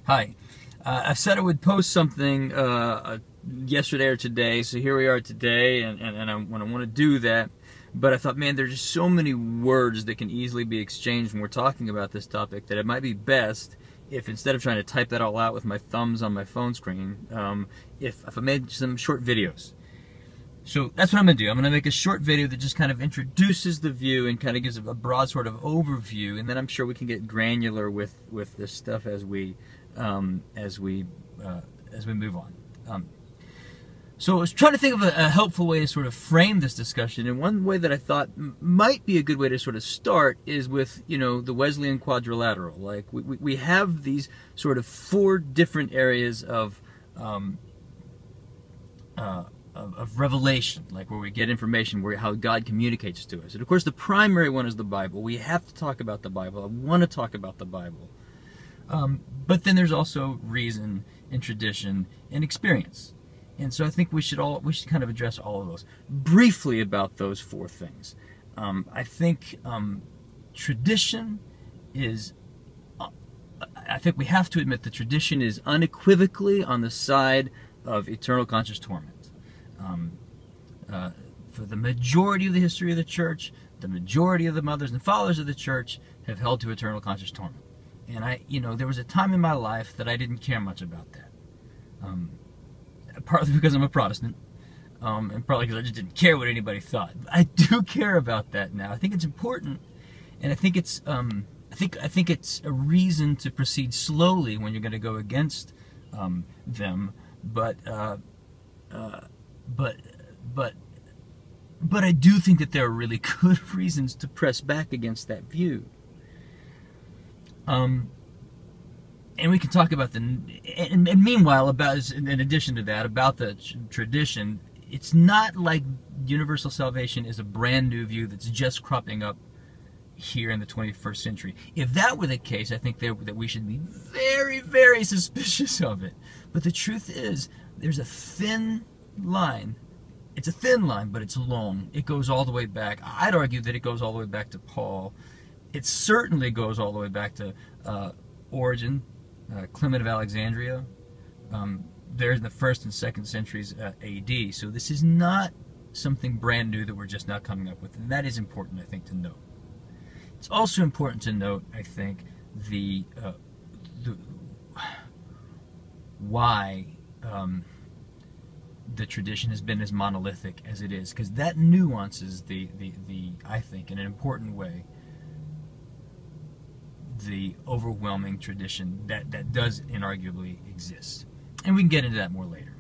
Hi. I said I would post something yesterday or today, so here we are today, and I want to do that. But I thought, man, there's just so many words that can easily be exchanged when we're talking about this topic that it might be best if, instead of trying to type that all out with my thumbs on my phone screen, if I made some short videos. So that's what I'm going to do. I'm going to make a short video that just kind of introduces the view and kind of gives a broad sort of overview, and then I'm sure we can get granular with this stuff as we move on. So I was trying to think of a helpful way to sort of frame this discussion, and one way that I thought might be a good way to sort of start is with, the Wesleyan Quadrilateral. Like we have these sort of four different areas of revelation, like where we get information, how God communicates to us. And of course the primary one is the Bible. We have to talk about the Bible. I want to talk about the Bible. But then there's also reason and tradition and experience. And so I think we should kind of address all of those. Briefly about those four things. I think tradition is, I think we have to admit that tradition is unequivocally on the side of eternal conscious torment. For the majority of the history of the church, the majority of the mothers and fathers of the church have held to eternal conscious torment. And there was a time in my life that I didn't care much about that. Partly because I'm a Protestant, and partly because I just didn't care what anybody thought. I do care about that now. I think it's important, and I think it's I think it's a reason to proceed slowly when you're going to go against them. But I do think that there are really good reasons to press back against that view. And we can talk about and meanwhile, in addition to that, about the tradition, it's not like universal salvation is a brand new view that's just cropping up here in the 21st century. If that were the case, I think that we should be very, very suspicious of it. But the truth is, there's a thin line. It's a thin line, but it's long. It goes all the way back. I'd argue that it goes all the way back to Paul. It certainly goes all the way back to Origen, Clement of Alexandria. There's the 1st and 2nd centuries AD. So this is not something brand new that we're just now coming up with. And that is important, I think, to note. It's also important to note, I think, why the tradition has been as monolithic as it is, because that nuances I think, in an important way, the overwhelming tradition that does inarguably exist. And we can get into that more later.